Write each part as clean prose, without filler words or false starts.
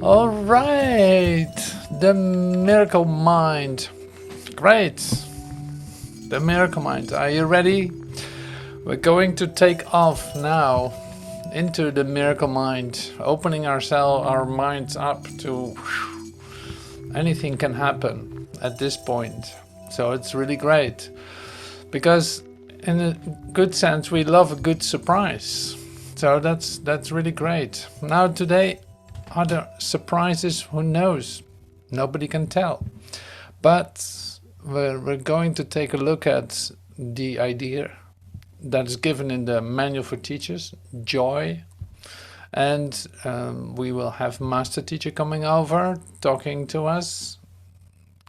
All right, the miracle mind. Great. The miracle mind. Are you ready? We're going to take off now into the miracle mind, opening our minds up to anything can happen at this point. So it's really great because in a good sense we love a good surprise. So that's really great. Now today, are there surprises? Who knows? Nobody can tell. But we're going to take a look at the idea that is given in the Manual for Teachers, joy. And we will have Master Teacher coming over, talking to us,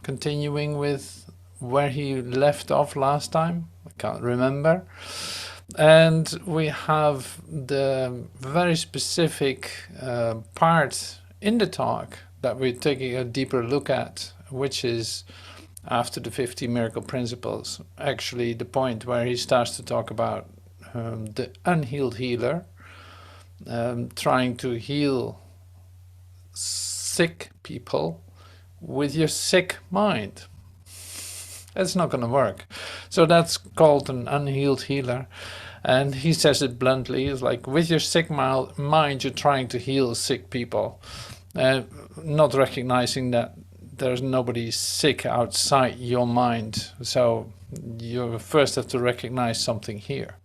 continuing with where he left off last time. I can't remember. And we have the very specific part in the talk that we're taking a deeper look at, which is after the 50 miracle principles, actually the point where he starts to talk about the unhealed healer, trying to heal sick people with your sick mind. It's not going to work. So that's called an unhealed healer. And he says it bluntly, it's like with your sick mind, you're trying to heal sick people. Not recognizing that there's nobody sick outside your mind. So you first have to recognize something here.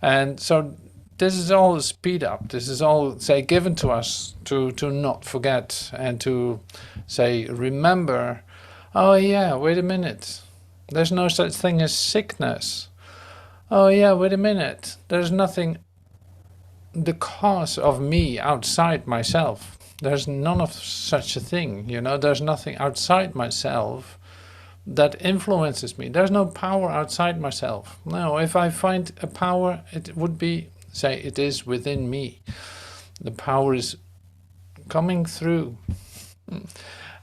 And so this is all a speed up. This is all, say, given to us to not forget and to, say, remember, oh yeah, wait a minute. There's no such thing as sickness. Oh yeah, wait a minute. There's nothing, the cause of me outside myself. There's none of such a thing, you know. There's nothing outside myself that influences me. There's no power outside myself. No, if I find a power, it would be, say, it is within me. The power is coming through.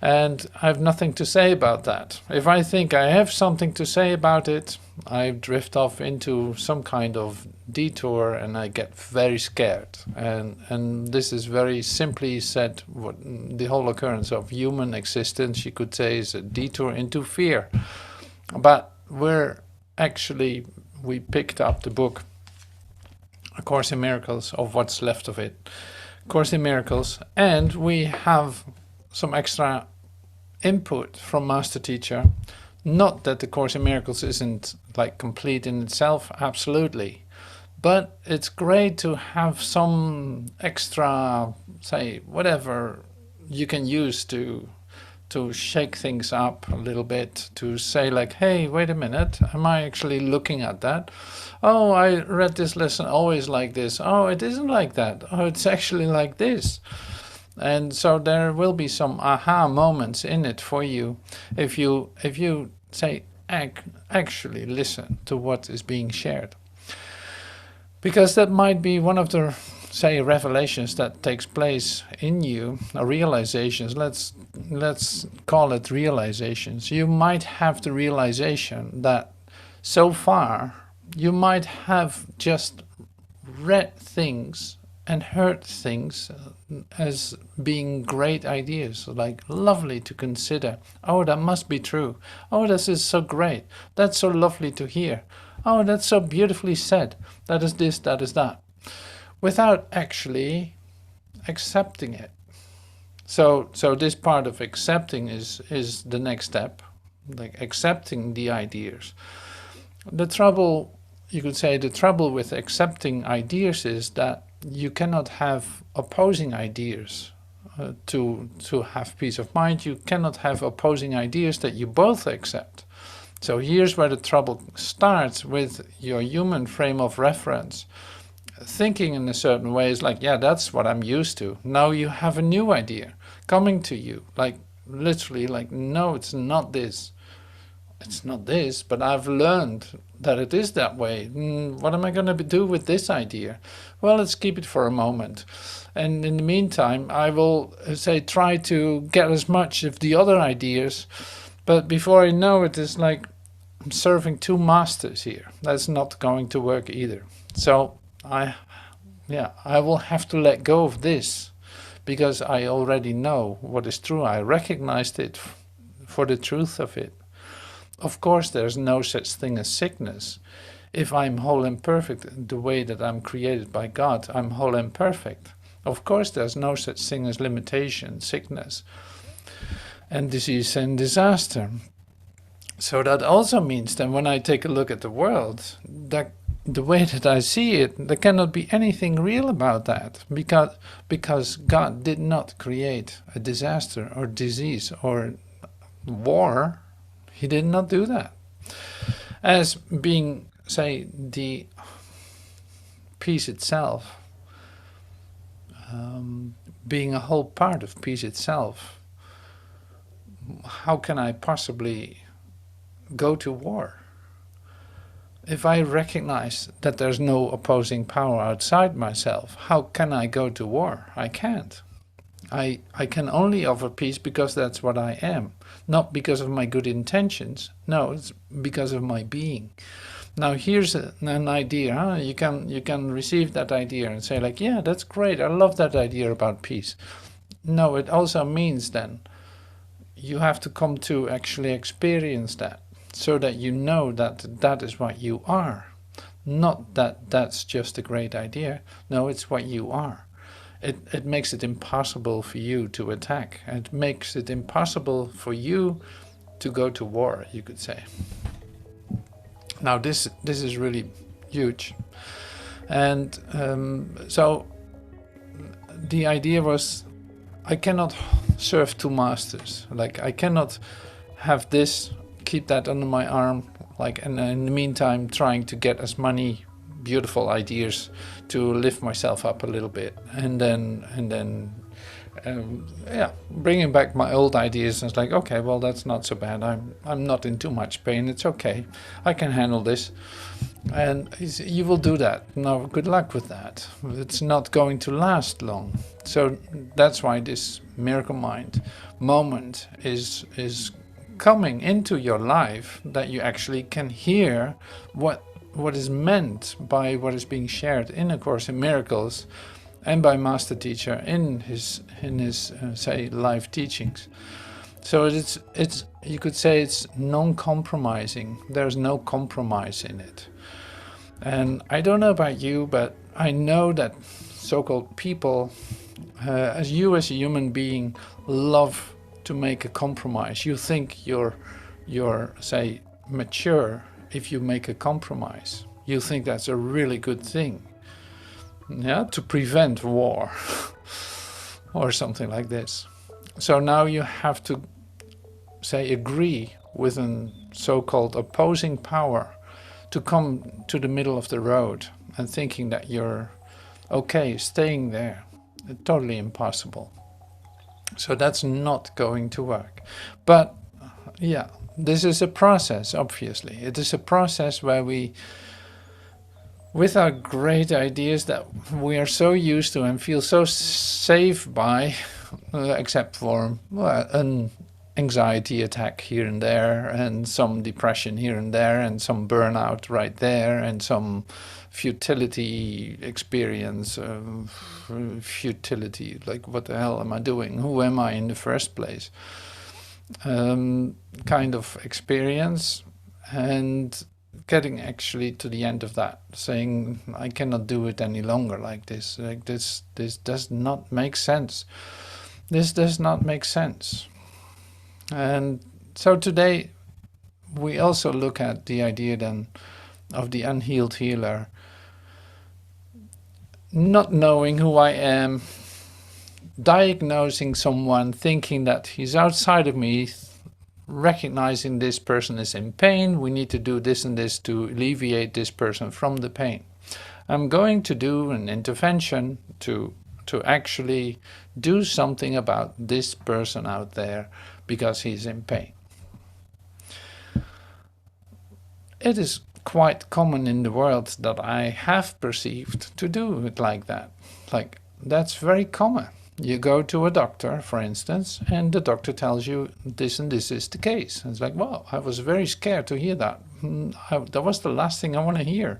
And I have nothing to say about that. If I think I have something to say about it, I drift off into some kind of detour and I get very scared. And this is very simply said, what the whole occurrence of human existence, you could say, is a detour into fear. But we picked up the book, A Course in Miracles, of what's left of it. Course in Miracles, and we have some extra input from Master Teacher. Not that the Course in Miracles isn't like complete in itself, absolutely. But it's great to have some extra, say, whatever you can use to shake things up a little bit, to say like, hey, wait a minute, am I actually looking at that? Oh, I read this lesson always like this. Oh, it isn't like that. Oh, it's actually like this. And so there will be some aha moments in it for you if you say actually listen to what is being shared, because that might be one of the, say, revelations that takes place in you, or realizations. Let's call it realizations. You might have the realization that so far you might have just read things and heard things as being great ideas, like lovely to consider. Oh, that must be true. Oh, this is so great. That's so lovely to hear. Oh, that's so beautifully said. That is this, that is that. Without actually accepting it. So this part of accepting is the next step, like accepting the ideas. The trouble, you could say, the trouble with accepting ideas is that you cannot have opposing ideas to have peace of mind. You cannot have opposing ideas that you both accept. So here's where the trouble starts with your human frame of reference. Thinking in a certain way is like, yeah, that's what I'm used to. Now you have a new idea coming to you, like literally like, no, it's not this. It's not this, but I've learned that it is that way. What am I going to do with this idea? Well, let's keep it for a moment. And in the meantime, I will, say, try to get as much of the other ideas. But before I know it, it's like I'm serving two masters here. That's not going to work either. So I will have to let go of this, because I already know what is true. I recognized it for the truth of it. Of course, there's no such thing as sickness. If I'm whole and perfect the way that I'm created by God, I'm whole and perfect. Of course, there's no such thing as limitation, sickness, and disease and disaster. So that also means that when I take a look at the world, that the way that I see it, there cannot be anything real about that, because God did not create a disaster or disease or war. He did not do that. As being, say, the peace itself, being a whole part of peace itself, how can I possibly go to war? If I recognize that there's no opposing power outside myself, how can I go to war? I can't. I can only offer peace because that's what I am, not because of my good intentions. No, it's because of my being. Now here's an idea. Huh? You can receive that idea and say like, yeah, that's great. I love that idea about peace. No, it also means then you have to come to actually experience that, so that you know that that is what you are. Not that that's just a great idea. No, it's what you are. It makes it impossible for you to attack. It makes it impossible for you to go to war, you could say. Now this is really huge. And so the idea was, I cannot serve two masters. Like I cannot have this, keep that under my arm, like, and in the meantime trying to get as many beautiful ideas to lift myself up a little bit, and then yeah, bringing back my old ideas. And it's like, okay, well, that's not so bad. I'm not in too much pain. It's okay. I can handle this. And you will do that. Now, good luck with that. It's not going to last long. So that's why this miracle mind moment is coming into your life, that you actually can hear what is meant by what is being shared in A Course in Miracles and by Master Teacher in his say live teachings. So it's you could say it's non-compromising. There's no compromise in it. And I don't know about you, but I know that so-called people, as you as a human being, love to make a compromise. You think you're say mature if you make a compromise. You think that's a really good thing, yeah, to prevent war or something like this. So now you have to say agree with a so-called opposing power to come to the middle of the road and thinking that you're okay staying there. It's totally impossible. So that's not going to work. But yeah, this is a process, obviously. It is a process where we, with our great ideas that we are so used to and feel so safe by, except for an anxiety attack here and there, and some depression here and there, and some burnout right there, and some futility experience, futility, like what the hell am I doing? Who am I in the first place? Kind of experience, and getting actually to the end of that, saying I cannot do it any longer like this. Like this does not make sense. This does not make sense. And so today we also look at the idea then of the unhealed healer, not knowing who I am, diagnosing someone, thinking that he's outside of me, recognizing this person is in pain, we need to do this and this to alleviate this person from the pain. I'm going to do an intervention to actually do something about this person out there because he's in pain. It is quite common in the world that I have perceived to do it like that. Like, that's very common. You go to a doctor, for instance, and the doctor tells you this and this is the case. And it's like, wow, I was very scared to hear that. That was the last thing I want to hear.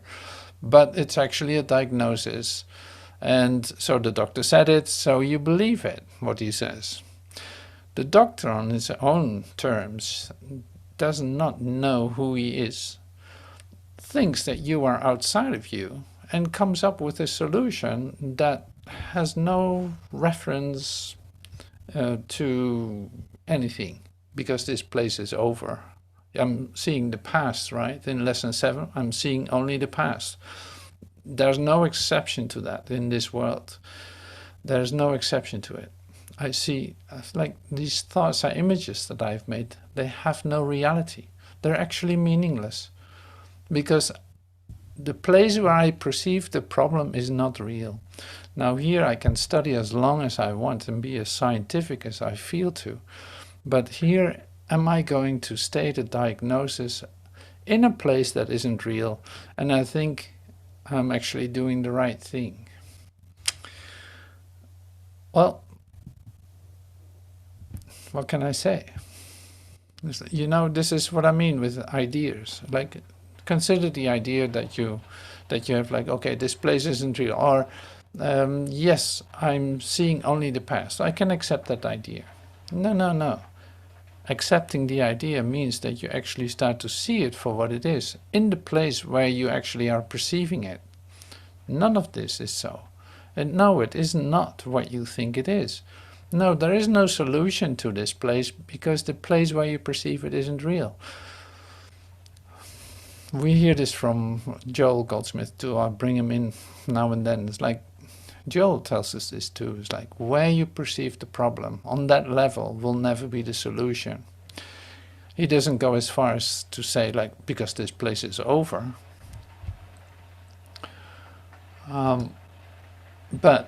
But it's actually a diagnosis And so the doctor said it, so you believe it, what he says. The doctor on his own terms does not know who he is, thinks that you are outside of you, and comes up with a solution that has no reference to anything, because this place is over. I'm seeing the past, right? In lesson 7, I'm seeing only the past. There's no exception to that in this world. There's no exception to it. I see, like, these thoughts are images that I've made. They have no reality. They're actually meaningless, because the place where I perceive the problem is not real. Now here I can study as long as I want and be as scientific as I feel to, but here am I going to state a diagnosis in a place that isn't real, and I think I'm actually doing the right thing. Well, what can I say? You know, this is what I mean with ideas. Like, consider the idea that you have, like, okay, this place isn't real, or yes, I'm seeing only the past. I can accept that idea. No. Accepting the idea means that you actually start to see it for what it is, in the place where you actually are perceiving it. None of this is so. And no, it is not what you think it is. No, there is no solution to this place, because the place where you perceive it isn't real. We hear this from Joel Goldsmith too. I bring him in now and then. It's like, Joel tells us this too. It's like, where you perceive the problem, on that level, will never be the solution. He doesn't go as far as to say, like, because this place is over. But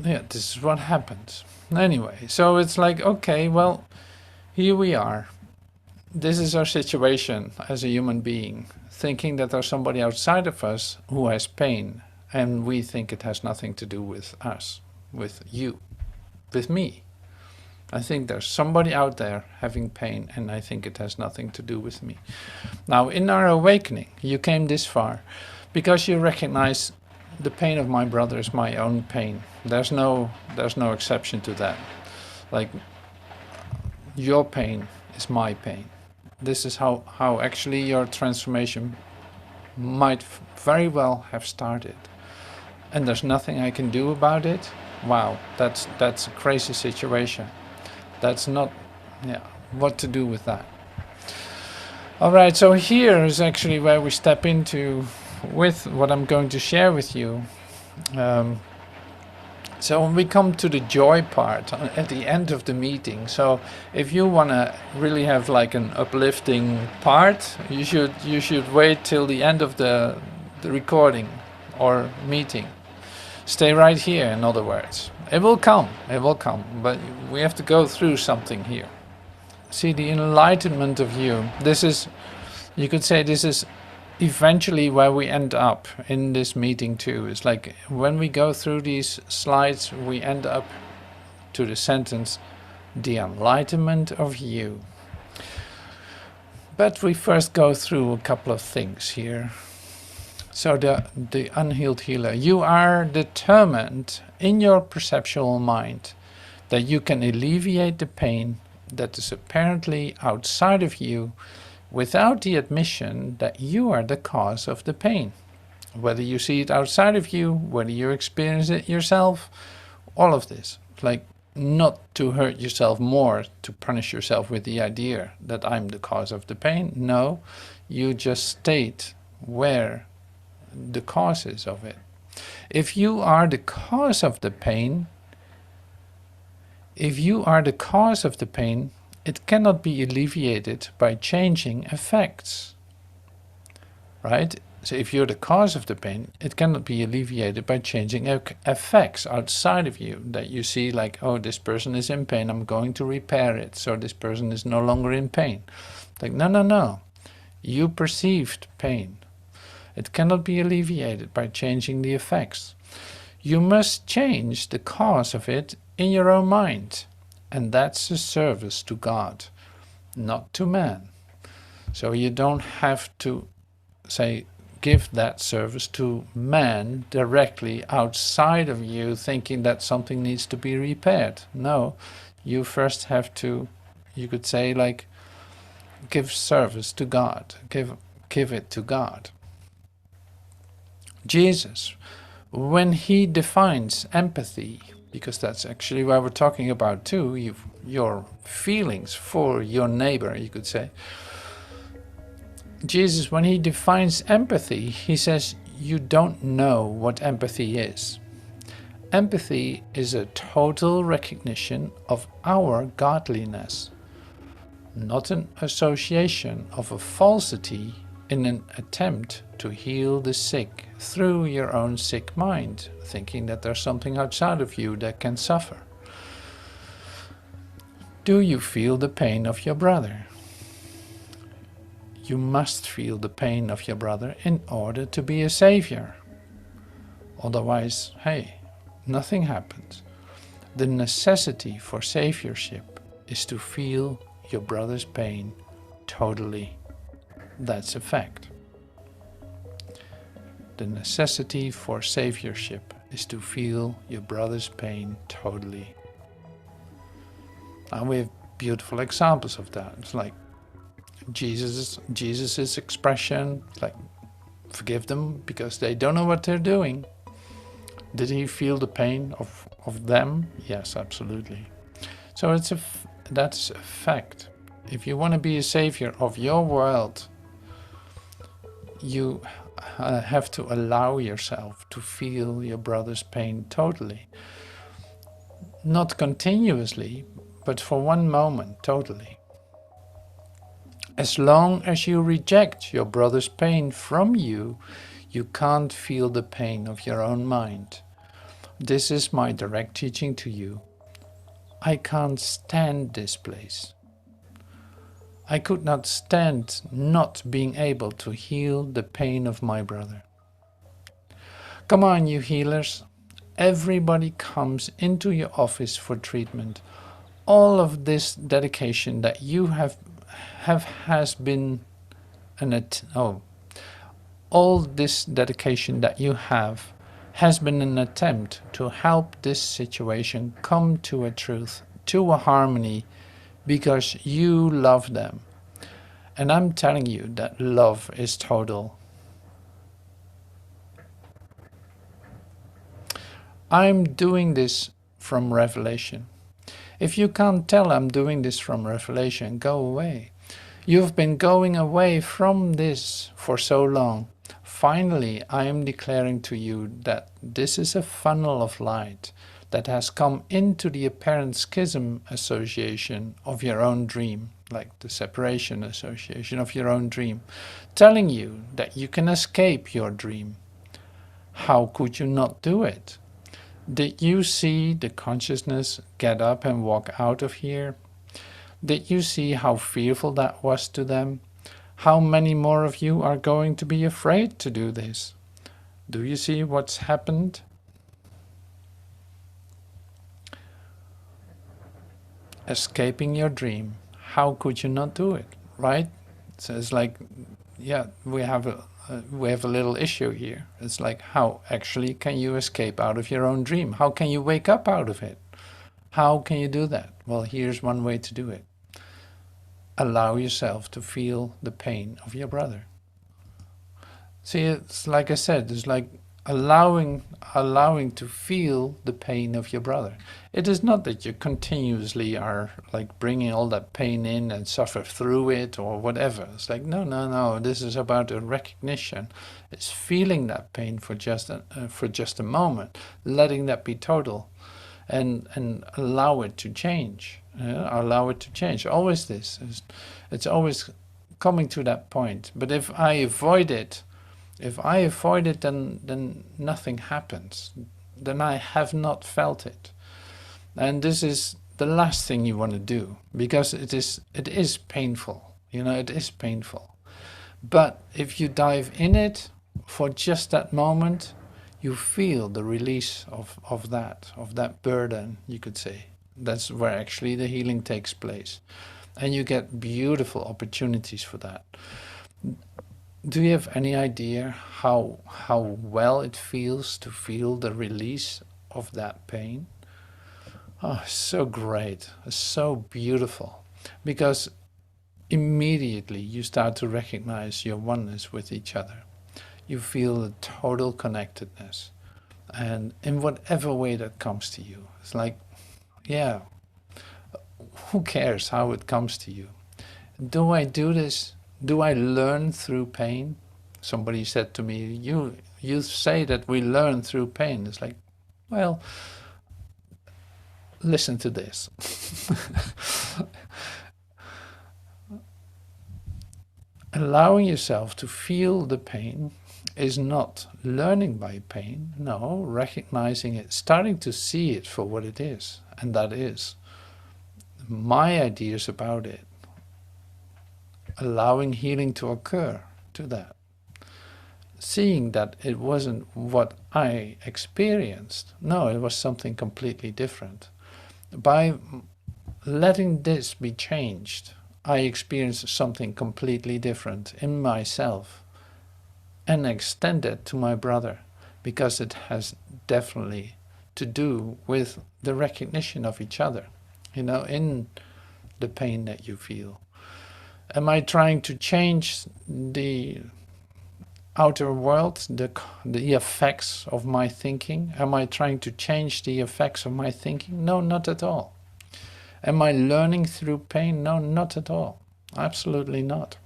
yeah, this is what happens. Anyway, so it's like, okay, well, here we are. This is our situation as a human being, thinking that there's somebody outside of us who has pain, and we think it has nothing to do with us, with you, with me. I think there's somebody out there having pain, and I think it has nothing to do with me. Now, in our awakening, you came this far because you recognize the pain of my brother is my own pain. There's no exception to that. Like, your pain is my pain. This is how actually your transformation might very well have started. And there's nothing I can do about it. Wow, that's a crazy situation. That's not, what to do with that. All right, so here is actually where we step into with what I'm going to share with you. So when we come to the joy part at the end of the meeting, so if you want to really have like an uplifting part, you should wait till the end of the recording or meeting. Stay right here, in other words. It will come, but we have to go through something here. See, the enlightenment of you, this is, you could say this is eventually where we end up in this meeting too. It's like when we go through these slides, we end up to the sentence, the enlightenment of you. But we first go through a couple of things here. So the unhealed healer, you are determined in your perceptual mind that you can alleviate the pain that is apparently outside of you, without the admission that you are the cause of the pain. Whether you see it outside of you, whether you experience it yourself, all of this. Like, not to hurt yourself more, to punish yourself with the idea that I'm the cause of the pain. No, you just state where the cause is of it. If you are the cause of the pain, it cannot be alleviated by changing effects, right? So if you're the cause of the pain, it cannot be alleviated by changing effects outside of you, that you see like, oh, this person is in pain, I'm going to repair it, so this person is no longer in pain. Like, no. You perceived pain. It cannot be alleviated by changing the effects. You must change the cause of it in your own mind. And that's a service to God, not to man. So you don't have to say, give that service to man directly outside of you, thinking that something needs to be repaired. No, you first have to, you could say, like, give service to God, give it to God. Jesus, when he defines empathy, because that's actually what we're talking about too, your feelings for your neighbor, you could say. Jesus, when he defines empathy, he says, you don't know what empathy is. Empathy is a total recognition of our godliness, not an association of a falsity in an attempt to heal the sick through your own sick mind, thinking that there's something outside of you that can suffer. Do you feel the pain of your brother? You must feel the pain of your brother in order to be a savior. Otherwise, hey, nothing happens. The necessity for saviorship is to feel your brother's pain totally. That's a fact. The necessity for saviorship is to feel your brother's pain totally. And we have beautiful examples of that. It's like Jesus's expression, like, forgive them because they don't know what they're doing. Did he feel the pain of them? Yes, absolutely. So that's a fact. If you want to be a savior of your world, you have to allow yourself to feel your brother's pain totally. Not continuously, but for one moment, totally. As long as you reject your brother's pain from you, you can't feel the pain of your own mind. This is my direct teaching to you. I can't stand this place. I could not stand not being able to heal the pain of my brother. Come on, you healers. Everybody comes into your office for treatment. All of this dedication that you all this dedication that you have has been an attempt to help this situation come to a truth, to a harmony, because you love them. And I'm telling you that love is total. I'm doing this from revelation. If you can't tell I'm doing this from revelation, go away. You've been going away from this for so long. Finally, I am declaring to you that this is a funnel of light that has come into the apparent schism association of your own dream, like the separation association of your own dream, telling you that you can escape your dream. How could you not do it? Did you see the consciousness get up and walk out of here? Did you see how fearful that was to them? How many more of you are going to be afraid to do this? Do you see what's happened? Escaping your dream. How could you not do it, right? So it's like, yeah, we have a little issue here. It's like, how actually can you escape out of your own dream? How can you wake up out of it? How can you do that? Well, here's one way to do it. Allow yourself to feel the pain of your brother. See, it's like I said, it's like allowing to feel the pain of your brother. It is not that you continuously are like bringing all that pain in and suffer through it or whatever. It's like, no, this is about a recognition. It's feeling that pain for just a moment, letting that be total, and allow it to change. Allow it to change. Always this. It's always coming to that point. But if I avoid it, then nothing happens. Then I have not felt it. And this is the last thing you want to do, because it is painful. It is painful. But if you dive in it for just that moment, you feel the release of that burden, you could say. That's where actually the healing takes place. And you get beautiful opportunities for that. Do you have any idea how well it feels to feel the release of that pain? Oh, so great, so beautiful, because immediately you start to recognize your oneness with each other. You feel a total connectedness, and in whatever way that comes to you, it's like, yeah, who cares how it comes to you? Do I do this? Do I learn through pain? Somebody said to me, you say that we learn through pain. It's like, well, listen to this. Allowing yourself to feel the pain is not learning by pain. No, recognizing it, starting to see it for what it is. And that is my ideas about it. Allowing healing to occur to that. Seeing that it wasn't what I experienced. No, it was something completely different. By letting this be changed, I experienced something completely different in myself and extend it to my brother, because it has definitely to do with the recognition of each other, in the pain that you feel. Am I trying to change the outer world, the effects of my thinking? Am I trying to change the effects of my thinking? No, not at all. Am I learning through pain? No, not at all. Absolutely not.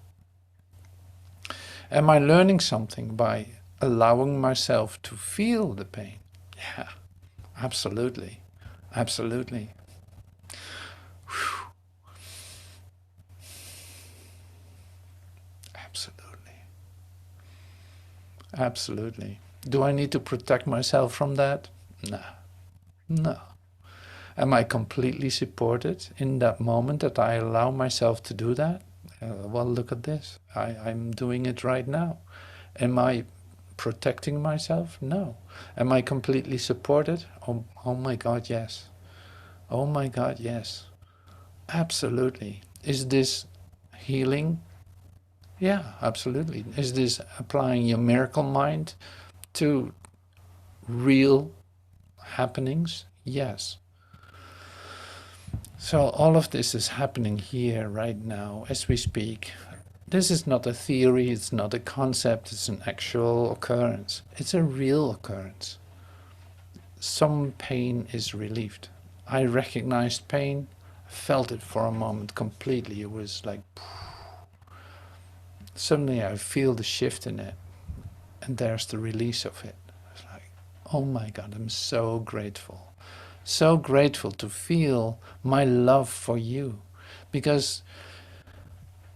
Am I learning something by allowing myself to feel the pain? Yeah, absolutely. Absolutely. Whew. Absolutely. Absolutely. Do I need to protect myself from that? No. No. Am I completely supported in that moment that I allow myself to do that? Well, look at this. I'm doing it right now. Am I protecting myself? No. Am I completely supported? Oh my God, yes. Oh my God, yes. Absolutely. Is this healing? Yeah, absolutely. Is this applying your miracle mind to real happenings? Yes. So all of this is happening here right now as we speak. This is not a theory, it's not a concept, it's an actual occurrence. It's a real occurrence. Some pain is relieved. I recognized pain, felt it for a moment completely. It was like, suddenly I feel the shift in it, and there's the release of it. It's like, oh my God, I'm so grateful. So grateful to feel my love for you, because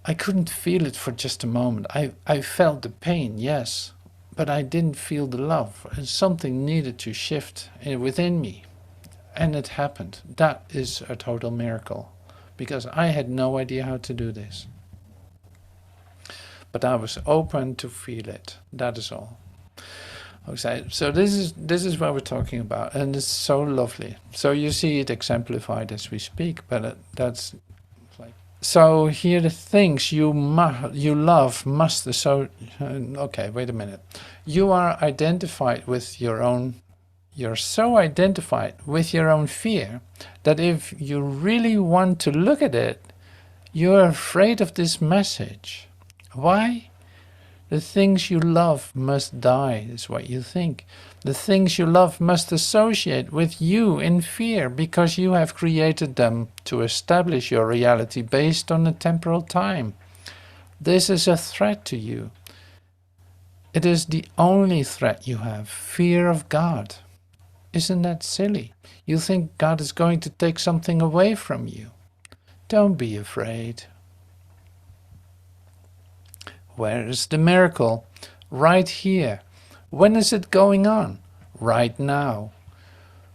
I couldn't feel it for just a moment. I felt the pain, yes, but I didn't feel the love. And something needed to shift within me, and it happened. That is a total miracle, because I had no idea how to do this. But I was open to feel it. That is all. Okay, so this is what we're talking about, and it's so lovely. So you see it exemplified as we speak, but that's like, so here the things you love must. So okay, wait a minute. You are identified with your own. You're so identified with your own fear that if you really want to look at it, you're afraid of this message. Why? The things you love must die, is what you think. The things you love must associate with you in fear, because you have created them to establish your reality based on a temporal time. This is a threat to you. It is the only threat you have, fear of God. Isn't that silly? You think God is going to take something away from you. Don't be afraid. Where is the miracle? Right here. When is it going on? Right now.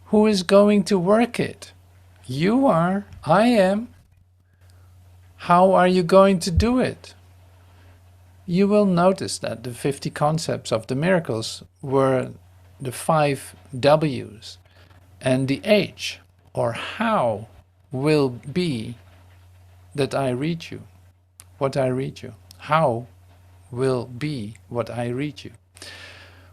Who is going to work it? You are. I am. How are you going to do it? You will notice that the 50 concepts of the miracles were the 5 W's, and the H, or how, will be that I read you. What I read you. How will be what I read you.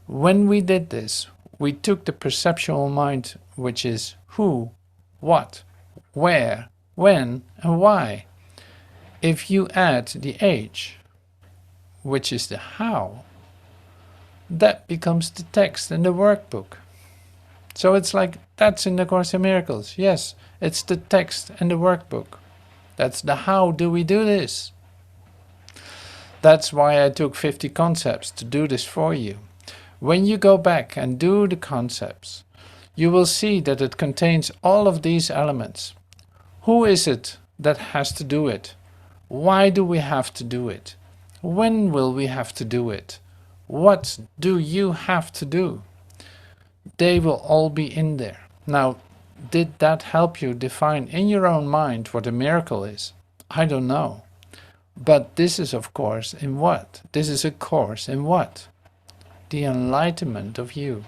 When we did this, we took the perceptual mind, which is who, what, where, when, and why. If you add the H, which is the how, that becomes the text in the workbook. So it's like, that's in the Course in Miracles. Yes, it's the text and the workbook. That's the how do we do this. That's why I took 50 concepts to do this for you. When you go back and do the concepts, you will see that it contains all of these elements. Who is it that has to do it? Why do we have to do it? When will we have to do it? What do you have to do? They will all be in there. Now, did that help you define in your own mind what a miracle is? I don't know. But this is, of course, in what? This is a course in what? The enlightenment of you.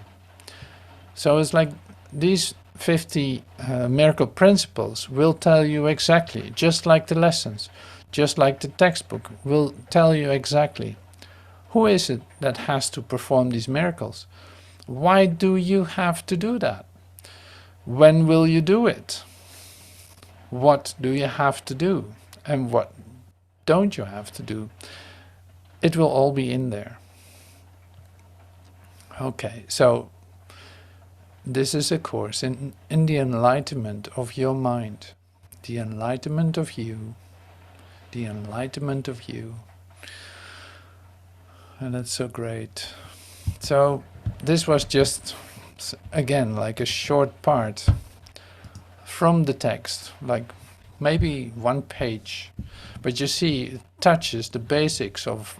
So it's like these 50 miracle principles will tell you exactly, just like the lessons, just like the textbook will tell you exactly. Who is it that has to perform these miracles? Why do you have to do that? When will you do it? What do you have to do? And what don't you have to do? It will all be in there. Okay, so this is a course in the enlightenment of your mind, the enlightenment of you, the enlightenment of you. And that's so great. So this was just, again, like a short part from the text, like maybe 1 page. But you see, it touches the basics of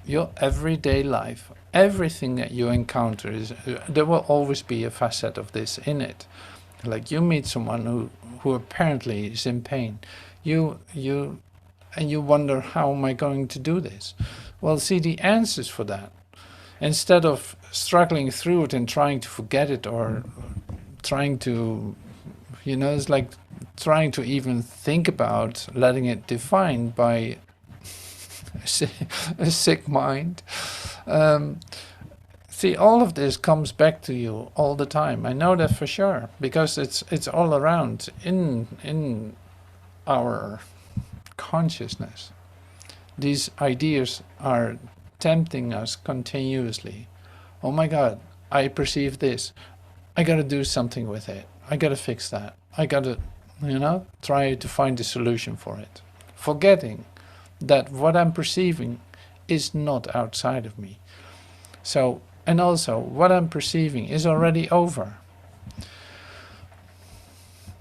your everyday life. Everything that you encounter, there will always be a facet of this in it. Like you meet someone who apparently is in pain. You wonder, how am I going to do this? Well, see the answers for that. Instead of struggling through it and trying to forget it, or trying to, it's like trying to even think about letting it defined by a sick mind. See, all of this comes back to you all the time. I know that for sure, because it's all around in our consciousness. These ideas are tempting us continuously. Oh my God, I perceive this. I got to do something with it. I got to fix that. I got to, try to find a solution for it. Forgetting that what I'm perceiving is not outside of me. So, and also, what I'm perceiving is already over.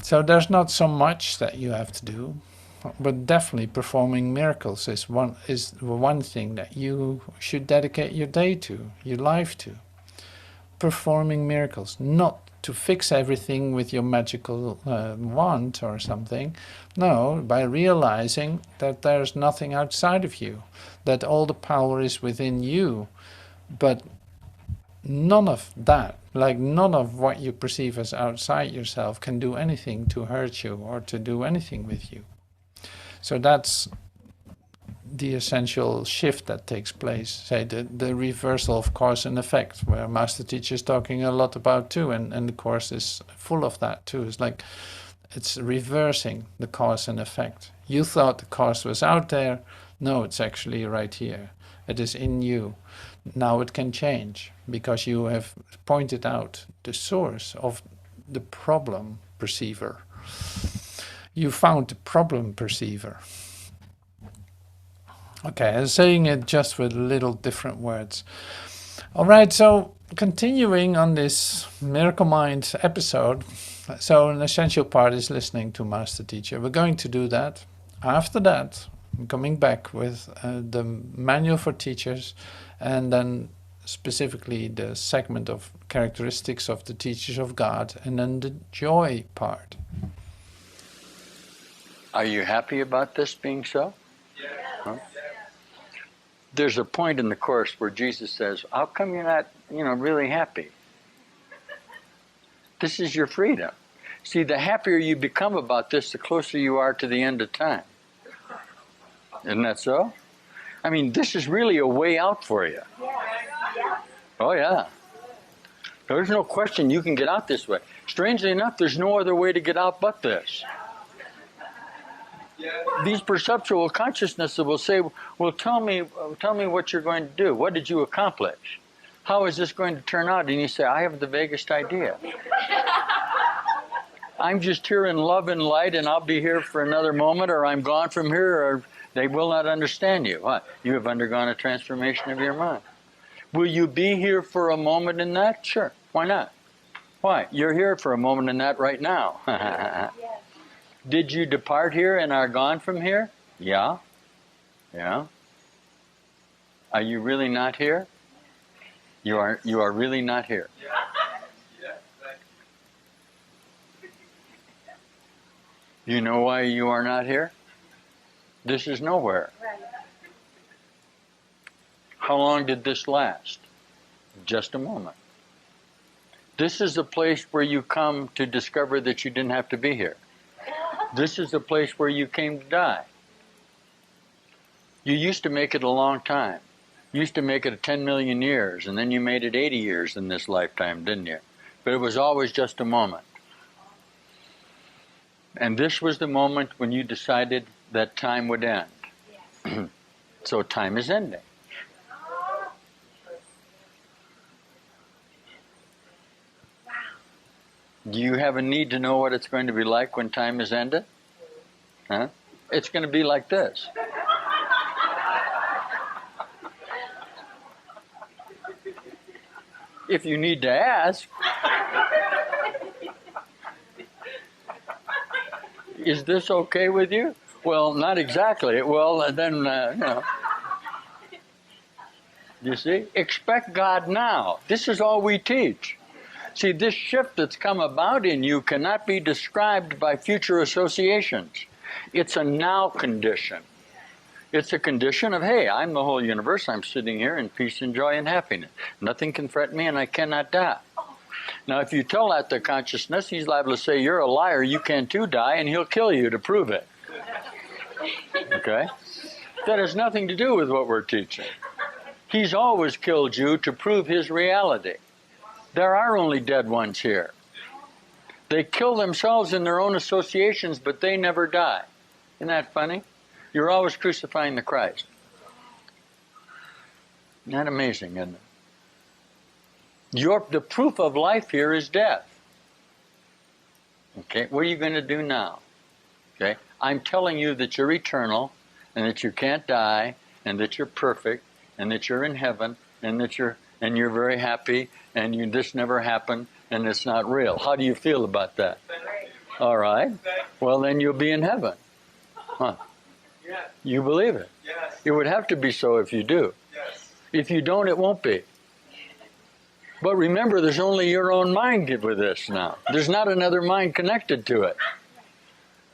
So there's not so much that you have to do, but definitely performing miracles is one thing that you should dedicate your day to, your life to. Performing miracles, not to fix everything with your magical wand or something. No, by realizing that there's nothing outside of you, that all the power is within you, but none of that, like none of what you perceive as outside yourself can do anything to hurt you or to do anything with you. So that's the essential shift that takes place, say the reversal of cause and effect, where Master Teacher is talking a lot about too, and the Course is full of that too. It's like, it's reversing the cause and effect. You thought the cause was out there. No, it's actually right here. It is in you. Now it can change, because you have pointed out the source of the problem perceiver. You found the problem perceiver. Okay, I'm saying it just with little different words. All right, so continuing on this Miracle Mind episode, so an essential part is listening to Master Teacher. We're going to do that. After that, I'm coming back with the manual for teachers, and then specifically the segment of characteristics of the teachers of God, and then the joy part. Are you happy about this being so? Yeah. Huh? There's a point in the Course where Jesus says, how come you're not, really happy? This is your freedom. See, the happier you become about this, the closer you are to the end of time. Isn't that so? I mean, this is really a way out for you. Oh, yeah. There's no question you can get out this way. Strangely enough, there's no other way to get out but this. These perceptual consciousnesses will say, well, tell me what you're going to do. What did you accomplish? How is this going to turn out? And you say, I have the vaguest idea. I'm just here in love and light, and I'll be here for another moment, or I'm gone from here, or they will not understand you. What? You have undergone a transformation of your mind. Will you be here for a moment in that? Sure. Why not? Why? You're here for a moment in that right now. Did you depart here and are gone from here? Yeah. Yeah. Are you really not here? You are really not here. You know why you are not here? This is nowhere. How long did this last? Just a moment. This is a place where you come to discover that you didn't have to be here. This is a place where you came to die. You used to make it a long time. You used to make it 10 million years, and then you made it 80 years in this lifetime, didn't you? But it was always just a moment. And this was the moment when you decided that time would end. Yes. So time is ending. Do you have a need to know what it's going to be like when time is ended? Huh? It's going to be like this. If you need to ask. Is this okay with you? Well, not exactly. Well, then, You see? Expect God now. This is all we teach. See, this shift that's come about in you cannot be described by future associations. It's a now condition. It's a condition of, hey, I'm the whole universe. I'm sitting here in peace and joy and happiness. Nothing can threaten me and I cannot die. Now, if you tell that to consciousness, he's liable to say, you're a liar, you can too die, and he'll kill you to prove it. Okay? That has nothing to do with what we're teaching. He's always killed you to prove his reality. There are only dead ones here. They kill themselves in their own associations, but they never die. Isn't that funny? You're always crucifying the Christ. Isn't that amazing, isn't it? The proof of life here is death. Okay, what are you going to do now? Okay, I'm telling you that you're eternal, and that you can't die, and that you're perfect, and that you're in heaven, and that you're very happy, and this never happened, and it's not real. How do you feel about that? All right. Well, then you'll be in heaven. Huh? You believe it? Yes. It would have to be so if you do. Yes. If you don't, it won't be. But remember, there's only your own mind with this now. There's not another mind connected to it.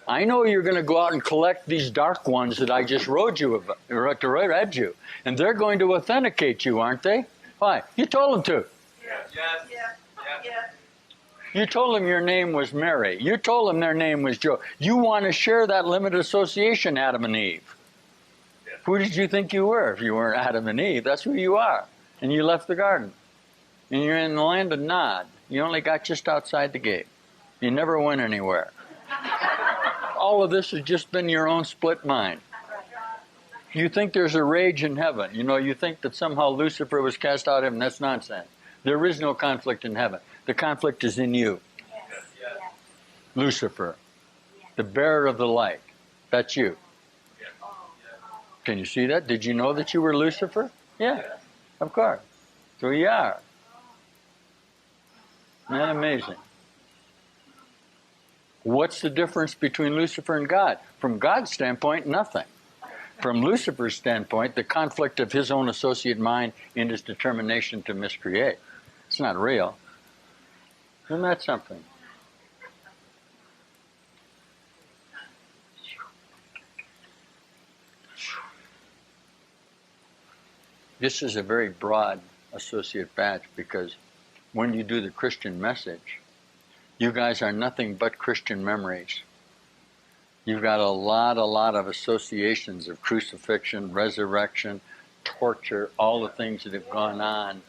I know you're going to go out and collect these dark ones that I just read you, and they're going to authenticate you, aren't they? Why? You told them to. Yes. Yes. You told them your name was Mary. You told them their name was Joe. You want to share that limited association, Adam and Eve. Yes. Who did you think you were? If you weren't Adam and Eve, that's who you are. And you left the garden. And you're in the land of Nod. You only got just outside the gate. You never went anywhere. All of this has just been your own split mind. You think there's a rage in heaven. You think that somehow Lucifer was cast out of heaven. That's nonsense. There is no conflict in heaven. The conflict is in you. Yes. Lucifer, the bearer of the light. That's you. Can you see that? Did you know that you were Lucifer? Yeah, of course. So you are. Isn't that amazing? What's the difference between Lucifer and God? From God's standpoint, nothing. From Lucifer's standpoint, the conflict of his own associate mind in his determination to miscreate. It's not real. Isn't that something? This is a very broad associate batch because when you do the Christian message, you guys are nothing but Christian memories. You've got a lot of associations of crucifixion, resurrection, torture, all the things that have gone on,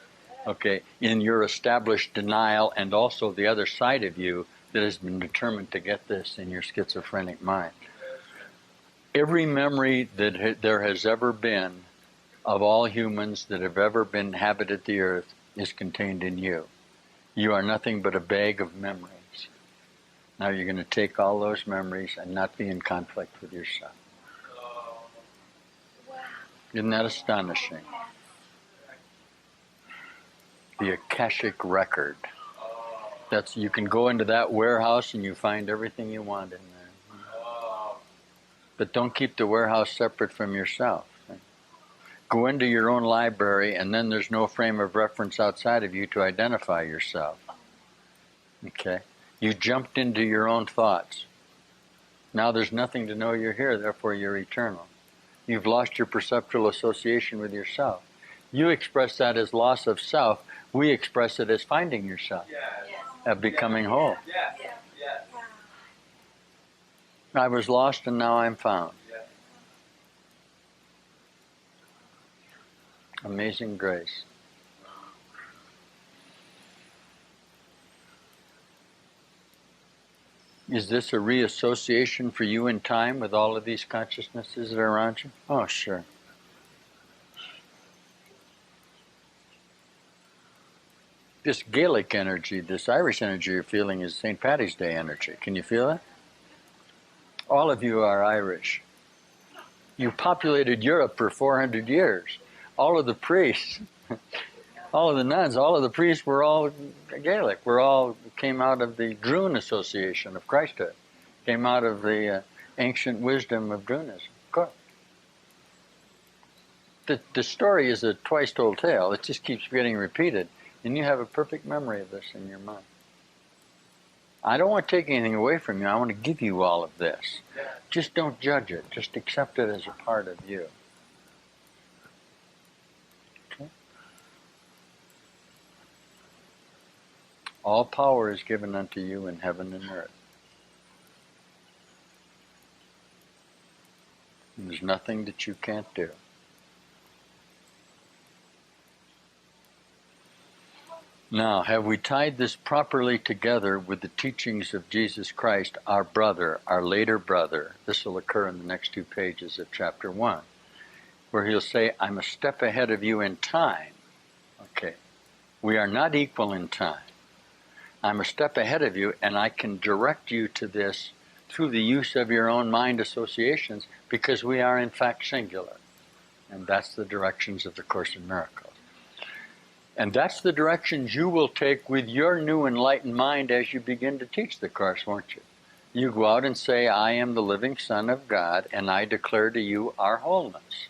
okay, in your established denial, and also the other side of you that has been determined to get this in your schizophrenic mind. Every memory that there has ever been of all humans that have ever been inhabited the earth is contained in you. You are nothing but a bag of memories. Now you're going to take all those memories and not be in conflict with yourself. Isn't that astonishing? The Akashic record. That's, you can go into that warehouse and you find everything you want in there. But don't keep the warehouse separate from yourself. Go into your own library, and then there's no frame of reference outside of you to identify yourself. Okay? You jumped into your own thoughts. Now there's nothing to know you're here, therefore you're eternal. You've lost your perceptual association with yourself. You express that as loss of self. We express it as finding yourself, of becoming whole. I was lost and now I'm found. Amazing grace. Is this a reassociation for you in time with all of these consciousnesses that are around you? Oh, sure. This Gaelic energy, this Irish energy you're feeling is St. Paddy's Day energy. Can you feel it? All of you are Irish. You populated Europe for 400 years. All of the priests, all of the nuns, all of the priests were all Gaelic. We're all came out of the Druin Association of Christhood. Came out of the ancient wisdom of Druinism. Of course. The story is a twice-told tale. It just keeps getting repeated. And you have a perfect memory of this in your mind. I don't want to take anything away from you. I want to give you all of this. Just don't judge it. Just accept it as a part of you. Okay? All power is given unto you in heaven and earth. And there's nothing that you can't do. Now, have we tied this properly together with the teachings of Jesus Christ, our brother, our later brother? This will occur in the next 2 pages of chapter 1, where he'll say, I'm a step ahead of you in time. Okay, we are not equal in time. I'm a step ahead of you, and I can direct you to this through the use of your own mind associations, because we are in fact singular. And that's the directions of the Course in Miracles. And that's the directions you will take with your new enlightened mind as you begin to teach the Course, won't you? You go out and say, I am the living Son of God, and I declare to you our wholeness.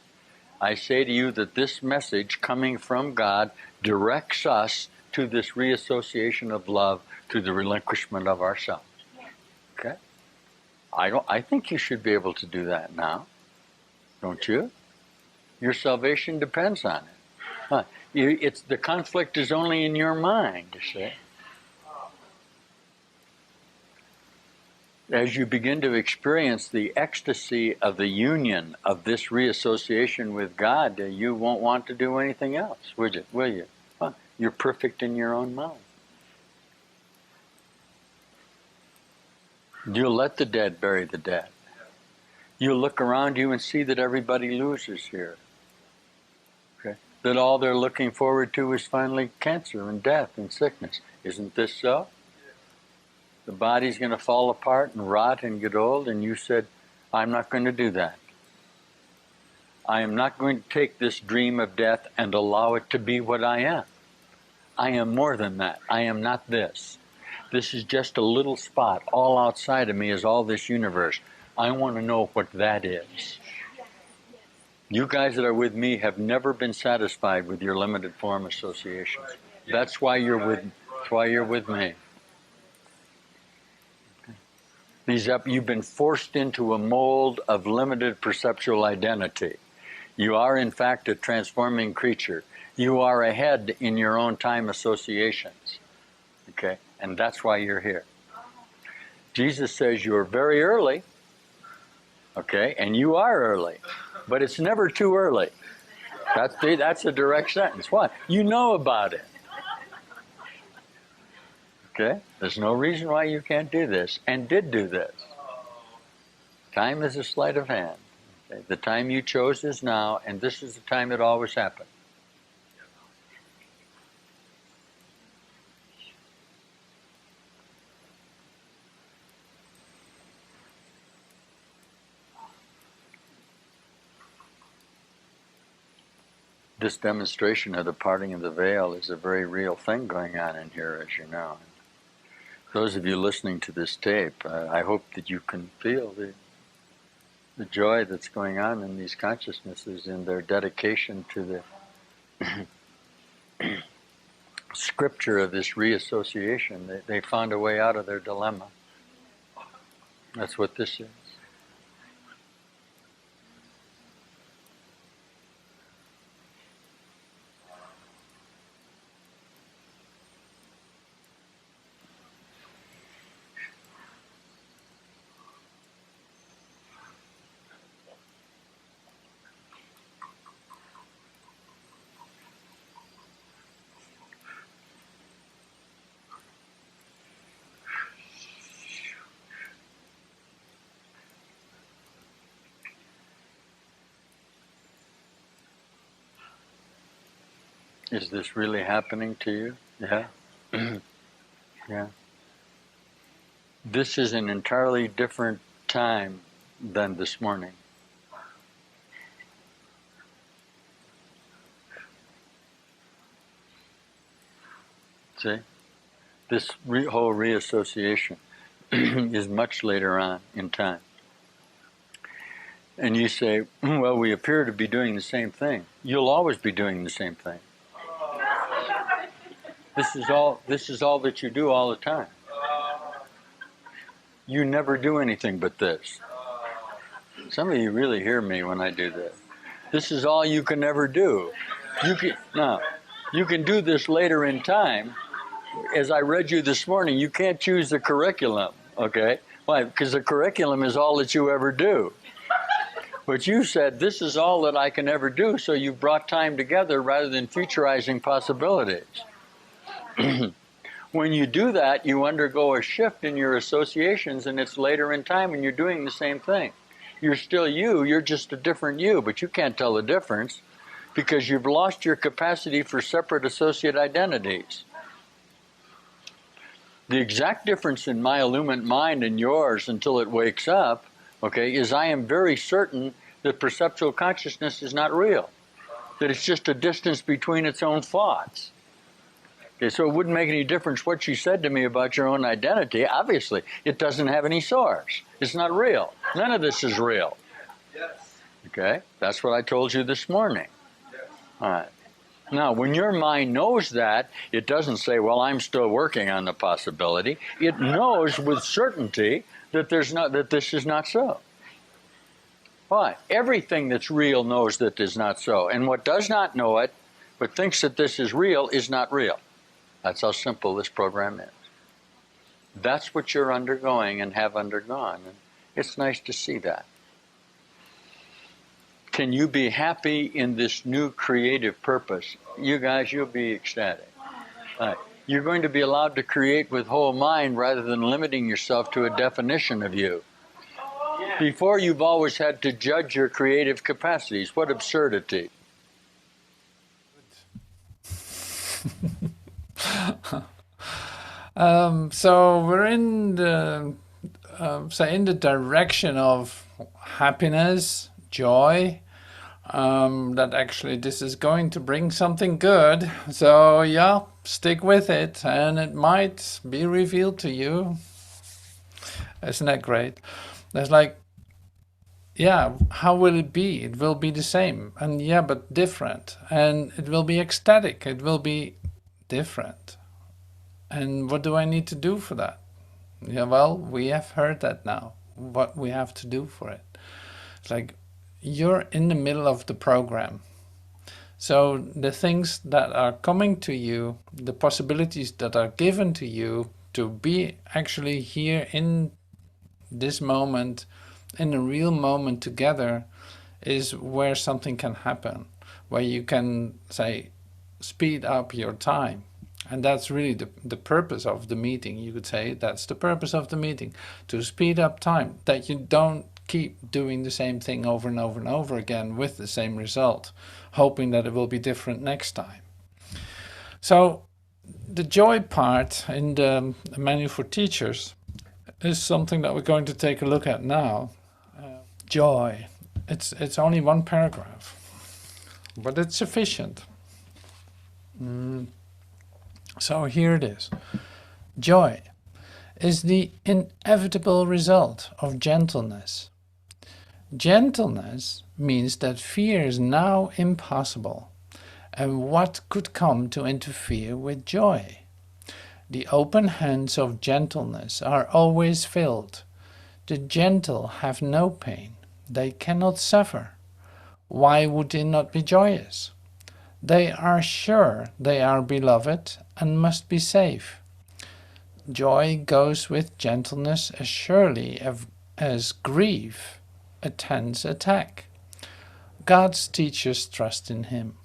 I say to you that this message coming from God directs us to this reassociation of love through the relinquishment of ourselves. Okay? I think you should be able to do that now. Don't you? Your salvation depends on it. The conflict is only in your mind, you see. As you begin to experience the ecstasy of the union of this reassociation with God, you won't want to do anything else, will you? You're perfect in your own mind. You'll let the dead bury the dead. You'll look around you and see that everybody loses here. That all they're looking forward to is finally cancer and death and sickness. Isn't this so? The body's going to fall apart and rot and get old, and you said, I'm not going to do that. I am not going to take this dream of death and allow it to be what I am. I am more than that. I am not this. This is just a little spot. All outside of me is all this universe. I want to know what that is. You guys that are with me have never been satisfied with your limited form associations. That's why you're with me. You've been forced into a mold of limited perceptual identity. You are in fact a transforming creature. You are ahead in your own time associations. Okay? And that's why you're here. Jesus says you're very early. Okay, and you are early, but it's never too early. That's a direct sentence. Why? You know about it. Okay, there's no reason why you can't do this, and did do this. Time is a sleight of hand. Okay? The time you chose is now, and this is the time it always happened. This demonstration of the parting of the veil is a very real thing going on in here, as you know. Those of you listening to this tape, I hope that you can feel the joy that's going on in these consciousnesses in their dedication to the scripture of this reassociation. They found a way out of their dilemma. That's what this is. Is this really happening to you? Yeah. Yeah. This is an entirely different time than this morning. See? This whole reassociation is much later on in time. And you say, well, we appear to be doing the same thing. You'll always be doing the same thing. This is all that you do all the time. You never do anything but this. Some of you really hear me when I do this. This is all you can ever do. You can do this later in time. As I read you this morning, you can't choose the curriculum, okay? Why? Because the curriculum is all that you ever do. But you said, this is all that I can ever do, so you brought time together rather than futurizing possibilities. When you do that, you undergo a shift in your associations, and it's later in time when you're doing the same thing. You're still you, you're just a different you, but you can't tell the difference because you've lost your capacity for separate associate identities. The exact difference in my illumined mind and yours until it wakes up, okay, is I am very certain that perceptual consciousness is not real, that it's just a distance between its own thoughts. Okay, so it wouldn't make any difference what you said to me about your own identity. Obviously, it doesn't have any source. It's not real. None of this is real. Yes. Okay, that's what I told you this morning. Yes. All right. Now, when your mind knows that, it doesn't say, well, I'm still working on the possibility. It knows with certainty that this is not so. Why? Everything that's real knows that is not so. And what does not know it, but thinks that this is not real. That's how simple this program is. That's what you're undergoing and have undergone. And it's nice to see that. Can you be happy in this new creative purpose? You guys, you'll be ecstatic. You're going to be allowed to create with whole mind rather than limiting yourself to a definition of you. Before, you've always had to judge your creative capacities. What absurdity. So we're in the direction of happiness, joy, that actually this is going to bring something good. So yeah, stick with it, and it might be revealed to you. Isn't that great? There's like, yeah, how will it be? It will be the same, and yeah, but different, and it will be ecstatic. It will be different. And what do I need to do for that? Yeah, well, we have heard that now, what we have to do for it. It's like you're in the middle of the program. So the things that are coming to you, the possibilities that are given to you to be actually here in this moment, in a real moment together is where something can happen, where you can, say, speed up your time. And that's really the purpose of the meeting. You could say that's the purpose of the meeting, to speed up time, that you don't keep doing the same thing over and over and over again with the same result, hoping that it will be different next time. So the joy part in the manual for teachers is something that we're going to take a look at now. Joy. It's only one paragraph, but it's sufficient. So here it is. Joy is the inevitable result of gentleness. Gentleness means that fear is now impossible, and what could come to interfere with joy? The open hands of gentleness are always filled. The gentle have no pain. They cannot suffer. Why would they not be joyous? They are sure they are beloved and must be safe. Joy goes with gentleness as surely as grief attends attack. God's teachers trust in him,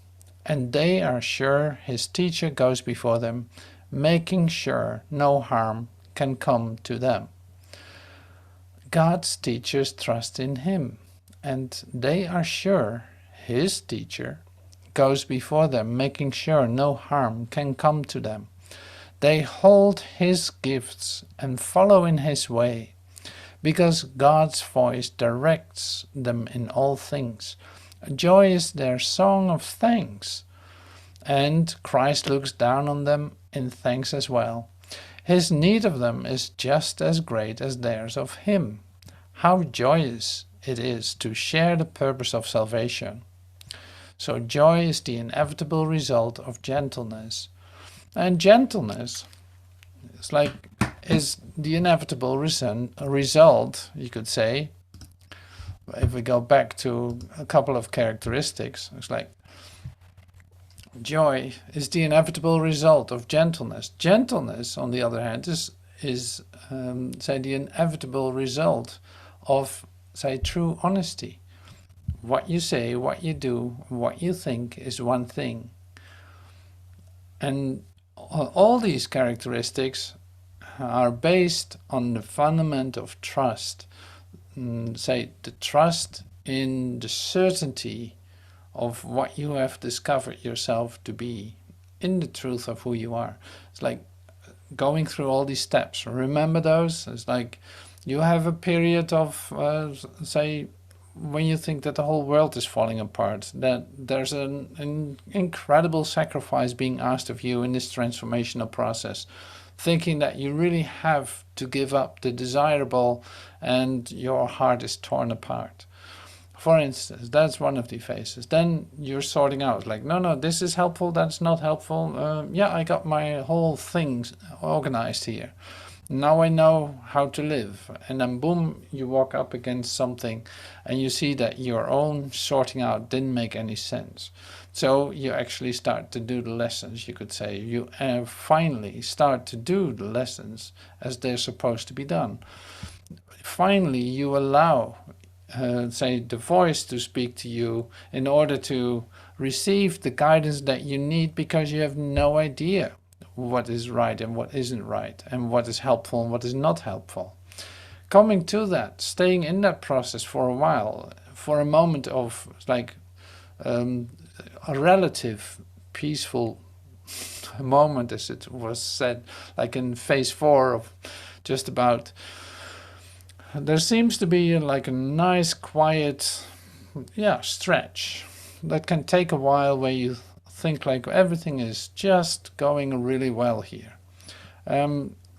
and they are sure his teacher goes before them, making sure no harm can come to them. God's teachers trust in him, and they are sure his teacher goes before them, making sure no harm can come to them. They hold his gifts and follow in his way, because God's voice directs them in all things. Joy is their song of thanks, and Christ looks down on them in thanks as well. His need of them is just as great as theirs of him. How joyous it is to share the purpose of salvation. So joy is the inevitable result of gentleness. And gentleness is the inevitable result, you could say. If we go back to a couple of characteristics, it's like joy is the inevitable result of gentleness. Gentleness, on the other hand, is say, the inevitable result of, say, true honesty. What you say, what you do, what you think is one thing. And all these characteristics are based on the fundament of trust. Say, the trust in the certainty of what you have discovered yourself to be, in the truth of who you are. It's like going through all these steps. Remember those? It's like you have a period of, say, when you think that the whole world is falling apart, that there's an incredible sacrifice being asked of you in this transformational process, thinking that you really have to give up the desirable and your heart is torn apart. For instance, that's one of the phases. Then you're sorting out, like, no, this is helpful, that's not helpful. Yeah, I got my whole thing organized here. Now I know how to live. And then boom, you walk up against something and you see that your own sorting out didn't make any sense. So you actually start to do the lessons, you could say. You finally start to do the lessons as they're supposed to be done. Finally, you allow, say, the voice to speak to you in order to receive the guidance that you need, because you have no idea what is right and what isn't right, and what is helpful and what is not helpful. Coming to that, staying in that process for a while, for a moment of like a relative peaceful moment, as it was said, like in phase 4 of just about, there seems to be like a nice quiet stretch that can take a while, where you think like everything is just going really well here.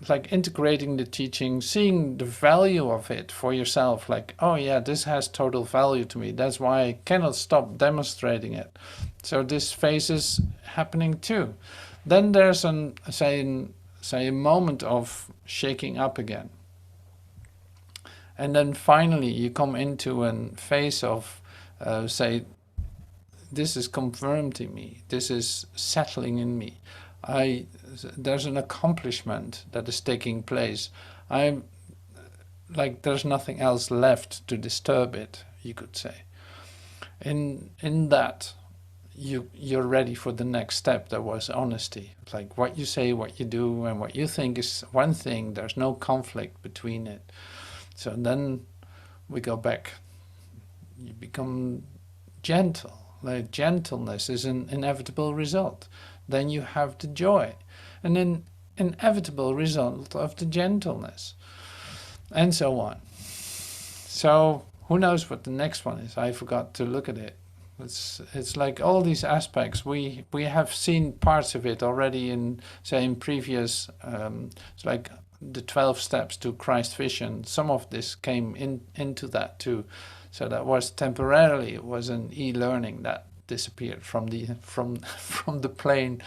Like integrating the teaching, seeing the value of it for yourself, like, oh yeah, this has total value to me, that's why I cannot stop demonstrating it. So this phase is happening too. Then there's say a moment of shaking up again. And then finally you come into a phase of, say, this is confirmed in me, this is settling in me. There's an accomplishment that is taking place. I'm like there's nothing else left to disturb it, you could say. In that, you're ready for the next step. That was honesty. It's like what you say, what you do, and what you think is one thing. There's no conflict between it. So then we go back. You become gentle. Like gentleness is an inevitable result. Then you have the joy, and an inevitable result of the gentleness, and so on. So who knows what the next one is? I forgot to look at it. It's like all these aspects. We have seen parts of it already in, say, in previous. It's like the 12 steps to Christ vision. Some of this came into that too. So that was temporarily. It was an e-learning that disappeared from the plane,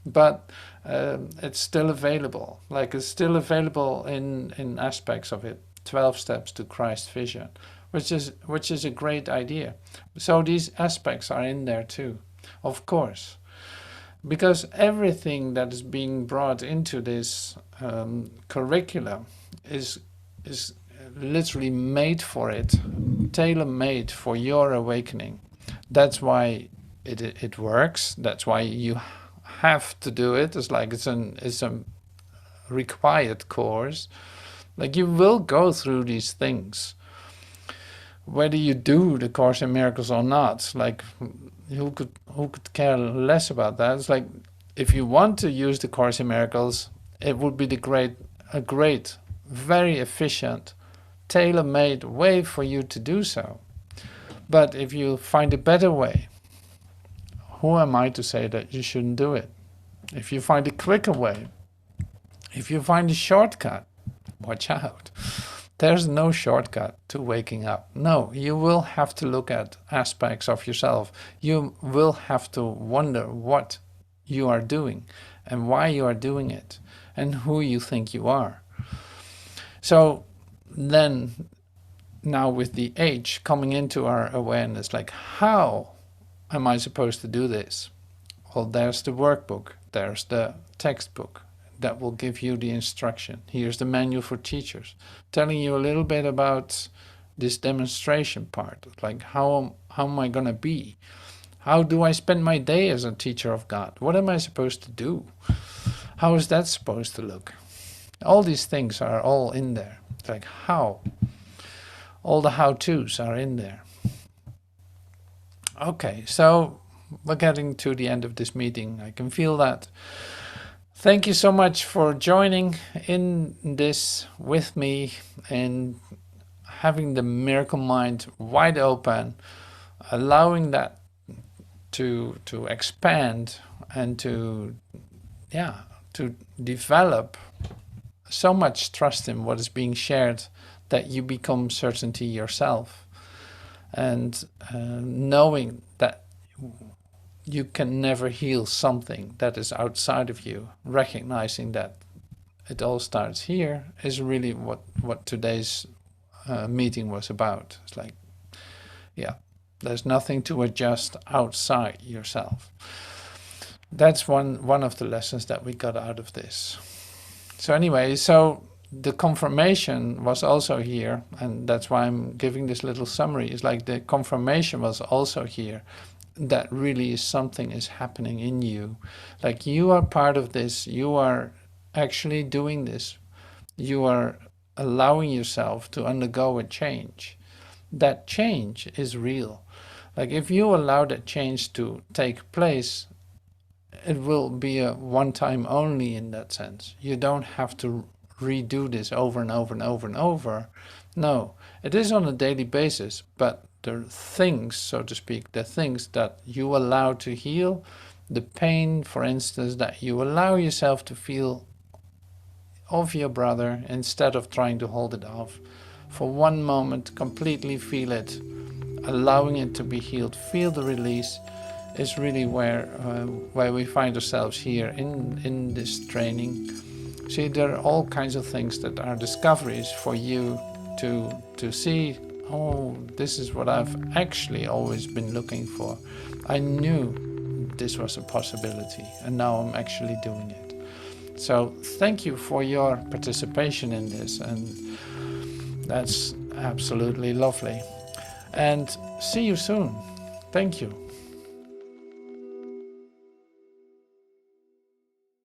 but it's still available. Like it's still available in aspects of it. 12 steps to Christ vision. Which is a great idea. So these aspects are in there too, of course, because everything that is being brought into this curriculum is literally made for it, tailor-made for your awakening. That's why it works. That's why you have to do it. It's like it's a required course. Like you will go through these things. Whether you do the Course in Miracles or not, like who could care less about that? It's like if you want to use the Course in Miracles, it would be a great, very efficient, tailor-made way for you to do so. But if you find a better way, who am I to say that you shouldn't do it? If you find a quicker way, if you find a shortcut, watch out. There's no shortcut to waking up. No, you will have to look at aspects of yourself. You will have to wonder what you are doing and why you are doing it and who you think you are. So then, now with the age coming into our awareness, like how am I supposed to do this? Well, there's the workbook, there's the textbook. That will give you the instruction. Here's the manual for teachers, telling you a little bit about this demonstration part, like how am I going to be? How do I spend my day as a teacher of God? What am I supposed to do? How is that supposed to look? All these things are all in there. It's like how. All the how-tos are in there. Okay, so we're getting to the end of this meeting. I can feel that. Thank you so much for joining in this with me and having the miracle mind wide open, allowing that to expand and to develop so much trust in what is being shared that you become certainty yourself, and knowing that you can never heal something that is outside of you. Recognizing that it all starts here is really what today's meeting was about. It's like, yeah, there's nothing to adjust outside yourself. That's one of the lessons that we got out of this. So anyway, so the confirmation was also here, and that's why I'm giving this little summary. It's like the confirmation was also here. That really something is happening in you. Like you are part of this. You are actually doing this. You are allowing yourself to undergo a change. That change is real. Like if you allow that change to take place, it will be a one-time only in that sense. You don't have to redo this over and over and over and over. No, it is on a daily basis, but the things, so to speak, the things that you allow to heal, the pain, for instance, that you allow yourself to feel of your brother instead of trying to hold it off. For one moment, completely feel it, allowing it to be healed, feel the release, is really where we find ourselves here in this training. See, there are all kinds of things that are discoveries for you to see. Oh, this is what I've actually always been looking for. I knew this was a possibility, and now I'm actually doing it. So thank you for your participation in this, and That's absolutely lovely. And see you soon. Thank you.